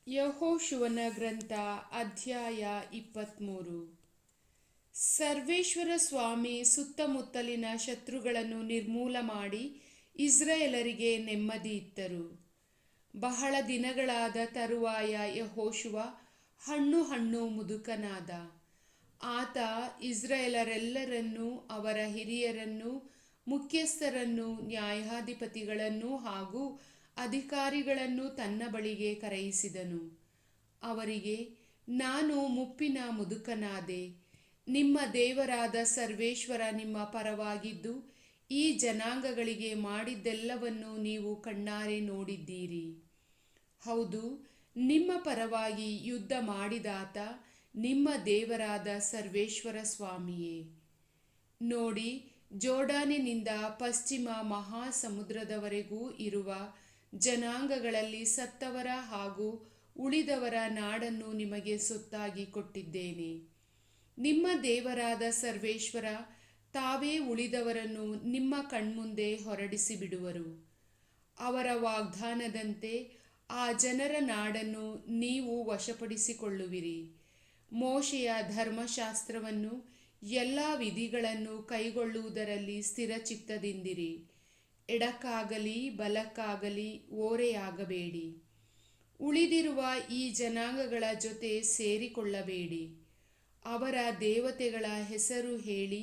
ಯೆಹೋಶುವನ ಗ್ರಂಥ ಅಧ್ಯಾಯ 23. ಸರ್ವೇಶ್ವರ ಸ್ವಾಮಿ ಸುತ್ತಮುತ್ತಲಿನ ಶತ್ರುಗಳನ್ನು ನಿರ್ಮೂಲ ಮಾಡಿ ಇಸ್ರಾಯೇಲರಿಗೆ ನೆಮ್ಮದಿ ಇತ್ತರು. ಬಹಳ ದಿನಗಳಾದ ತರುವಾಯ ಯೆಹೋಶುವ ಹಣ್ಣು ಮುದುಕನಾದ. ಆತ ಇಸ್ರಾಯೇಲರೆಲ್ಲರನ್ನೂ, ಅವರ ಹಿರಿಯರನ್ನೂ, ಮುಖ್ಯಸ್ಥರನ್ನೂ, ನ್ಯಾಯಾಧಿಪತಿಗಳನ್ನೂ ಹಾಗೂ ಅಧಿಕಾರಿಗಳನ್ನು ತನ್ನ ಬಳಿಗೆ ಕರೆಯಿಸಿದನು. ಅವರಿಗೆ, ನಾನು ಮುಪ್ಪಿನ ಮುದುಕನಾದೆ. ನಿಮ್ಮ ದೇವರಾದ ಸರ್ವೇಶ್ವರ ನಿಮ್ಮ ಪರವಾಗಿದ್ದು ಈ ಜನಾಂಗಗಳಿಗೆ ಮಾಡಿದ್ದೆಲ್ಲವನ್ನೂ ನೀವು ಕಣ್ಣಾರೆ ನೋಡಿದ್ದೀರಿ. ಹೌದು, ನಿಮ್ಮ ಪರವಾಗಿ ಯುದ್ಧ ಮಾಡಿದಾತ ನಿಮ್ಮ ದೇವರಾದ ಸರ್ವೇಶ್ವರ ಸ್ವಾಮಿಯೇ. ನೋಡಿ, ಜೋರ್ಡಾನಿನಿಂದ ಪಶ್ಚಿಮ ಮಹಾಸಮುದ್ರದವರೆಗೂ ಇರುವ ಜನಾಂಗಗಳಲ್ಲಿ ಸತ್ತವರ ಹಾಗೂ ಉಳಿದವರ ನಾಡನ್ನು ನಿಮಗೆ ಸ್ವತ್ತಾಗಿ ಕೊಟ್ಟಿದ್ದೇನೆ. ನಿಮ್ಮ ದೇವರಾದ ಸರ್ವೇಶ್ವರ ತಾವೇ ಉಳಿದವರನ್ನು ನಿಮ್ಮ ಕಣ್ಮುಂದೆ ಹೊರಡಿಸಿ ಬಿಡುವರು. ಅವರ ವಾಗ್ದಾನದಂತೆ ಆ ಜನರ ನಾಡನ್ನು ನೀವು ವಶಪಡಿಸಿಕೊಳ್ಳುವಿರಿ. ಮೋಶೆಯ ಧರ್ಮಶಾಸ್ತ್ರವನ್ನು ಎಲ್ಲ ವಿಧಿಗಳನ್ನು ಕೈಗೊಳ್ಳುವುದರಲ್ಲಿ ಸ್ಥಿರಚಿತ್ತದಿಂದಿರಿ. ಎಡಕ್ಕಾಗಲಿ ಬಲಕ್ಕಾಗಲಿ ಓರೆಯಾಗಬೇಡಿ. ಉಳಿದಿರುವ ಈ ಜನಾಂಗಗಳ ಜೊತೆ ಸೇರಿಕೊಳ್ಳಬೇಡಿ. ಅವರ ದೇವತೆಗಳ ಹೆಸರು ಹೇಳಿ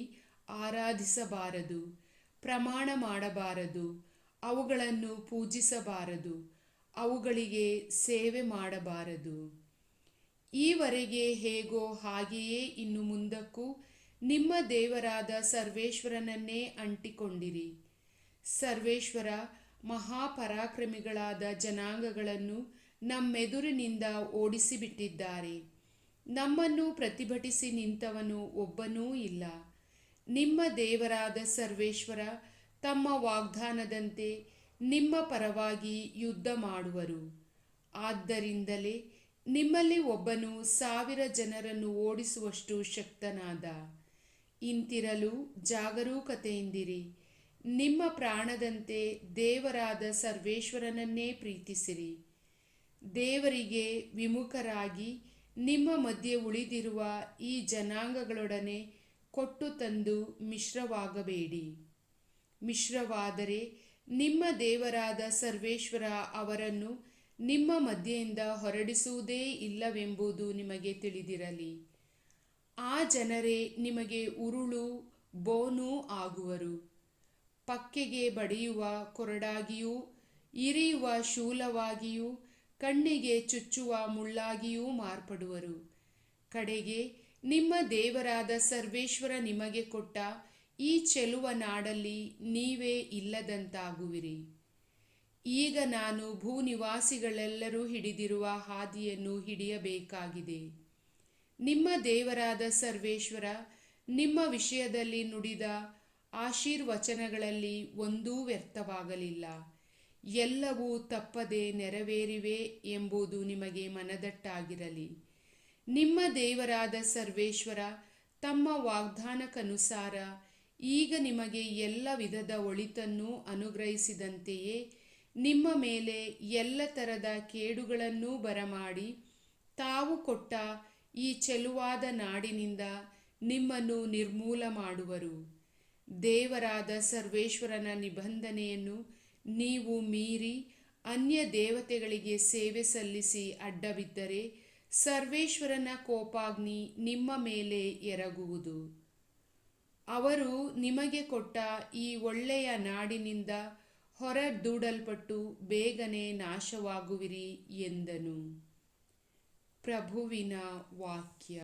ಆರಾಧಿಸಬಾರದು, ಪ್ರಮಾಣ ಮಾಡಬಾರದು, ಅವುಗಳನ್ನು ಪೂಜಿಸಬಾರದು, ಅವುಗಳಿಗೆ ಸೇವೆ ಮಾಡಬಾರದು. ಈವರೆಗೆ ಹೇಗೋ ಹಾಗೆಯೇ ಇನ್ನು ಮುಂದಕ್ಕೂ ನಿಮ್ಮ ದೇವರಾದ ಸರ್ವೇಶ್ವರನನ್ನೇ ಅಂಟಿಕೊಂಡಿರಿ. ಸರ್ವೇಶ್ವರ ಮಹಾಪರಾಕ್ರಮಿಗಳಾದ ಜನಾಂಗಗಳನ್ನು ನಮ್ಮೆದುರಿನಿಂದ ಓಡಿಸಿಬಿಟ್ಟಿದ್ದಾರೆ. ನಮ್ಮನ್ನು ಪ್ರತಿಭಟಿಸಿ ನಿಂತವನು ಒಬ್ಬನೂ ಇಲ್ಲ. ನಿಮ್ಮ ದೇವರಾದ ಸರ್ವೇಶ್ವರ ತಮ್ಮ ವಾಗ್ದಾನದಂತೆ ನಿಮ್ಮ ಪರವಾಗಿ ಯುದ್ಧ ಮಾಡುವರು. ಆದ್ದರಿಂದಲೇ ನಿಮ್ಮಲ್ಲಿ ಒಬ್ಬನು 1000 ಜನರನ್ನು ಓಡಿಸುವಷ್ಟು ಶಕ್ತನಾದ. ಇಂತಿರಲು ಜಾಗರೂಕತೆಯಿಂದಿರಿ. ನಿಮ್ಮ ಪ್ರಾಣದಂತೆ ದೇವರಾದ ಸರ್ವೇಶ್ವರನನ್ನೇ ಪ್ರೀತಿಸಿರಿ. ದೇವರಿಗೆ ವಿಮುಖರಾಗಿ ನಿಮ್ಮ ಮಧ್ಯೆ ಉಳಿದಿರುವ ಈ ಜನಾಂಗಗಳೊಡನೆ ಕೊಟ್ಟು ತಂದು ಮಿಶ್ರವಾಗಬೇಡಿ. ಮಿಶ್ರವಾದರೆ ನಿಮ್ಮ ದೇವರಾದ ಸರ್ವೇಶ್ವರ ಅವರನ್ನು ನಿಮ್ಮ ಮಧ್ಯೆಯಿಂದ ಹೊರಡಿಸುವುದೇ ಇಲ್ಲವೆಂಬುದು ನಿಮಗೆ ತಿಳಿದಿರಲಿ. ಆ ಜನರೇ ನಿಮಗೆ ಉರುಳು ಬೋನು ಆಗುವರು. ಪಕ್ಕೆಗೆ ಬಡಿಯುವ ಕೊರಡಾಗಿಯೂ, ಇರಿಯುವ ಶೂಲವಾಗಿಯೂ, ಕಣ್ಣಿಗೆ ಚುಚ್ಚುವ ಮುಳ್ಳಾಗಿಯೂ ಮಾರ್ಪಡುವರು. ಕಡೆಗೆ ನಿಮ್ಮ ದೇವರಾದ ಸರ್ವೇಶ್ವರ ನಿಮಗೆ ಕೊಟ್ಟ ಈ ಚೆಲುವ ನಾಡಲ್ಲಿ ನೀವೇ ಇಲ್ಲದಂತಾಗುವಿರಿ. ಈಗ ನಾನು ಭೂನಿವಾಸಿಗಳೆಲ್ಲರೂ ಹಿಡಿದಿರುವ ಹಾದಿಯನ್ನು ಹಿಡಿಯಬೇಕಾಗಿದೆ. ನಿಮ್ಮ ದೇವರಾದ ಸರ್ವೇಶ್ವರ ನಿಮ್ಮ ವಿಷಯದಲ್ಲಿ ನುಡಿದ ಆಶೀರ್ವಚನಗಳಲ್ಲಿ ಒಂದೂ ವ್ಯರ್ಥವಾಗಲಿಲ್ಲ. ಎಲ್ಲವೂ ತಪ್ಪದೆ ನೆರವೇರಿವೆ ಎಂಬುದು ನಿಮಗೆ ಮನದಟ್ಟಾಗಿರಲಿ. ನಿಮ್ಮ ದೇವರಾದ ಸರ್ವೇಶ್ವರ ತಮ್ಮ ವಾಗ್ದಾನಕ್ಕನುಸಾರ ಈಗ ನಿಮಗೆ ಎಲ್ಲ ವಿಧದ ಒಳಿತನ್ನು ಅನುಗ್ರಹಿಸಿದಂತೆಯೇ ನಿಮ್ಮ ಮೇಲೆ ಎಲ್ಲ ಥರದ ಕೇಡುಗಳನ್ನೂ ಬರಮಾಡಿ ತಾವು ಕೊಟ್ಟ ಈ ಚೆಲುವಾದ ನಾಡಿನಿಂದ ನಿಮ್ಮನ್ನು ನಿರ್ಮೂಲ ಮಾಡುವರು. ದೇವರಾದ ಸರ್ವೇಶ್ವರನ ನಿಬಂಧನೆಯನ್ನು ನೀವು ಮೀರಿ ಅನ್ಯ ದೇವತೆಗಳಿಗೆ ಸೇವೆ ಸಲ್ಲಿಸಿ ಅಡ್ಡಬಿದ್ದರೆ ಸರ್ವೇಶ್ವರನ ಕೋಪಾಗ್ನಿ ನಿಮ್ಮ ಮೇಲೆ ಎರಗುವುದು. ಅವರು ನಿಮಗೆ ಕೊಟ್ಟ ಈ ಒಳ್ಳೆಯ ನಾಡಿನಿಂದ ಹೊರದೂಡಲ್ಪಟ್ಟು ಬೇಗನೆ ನಾಶವಾಗುವಿರಿ ಎಂದನು. ಪ್ರಭುವಿನ ವಾಕ್ಯ.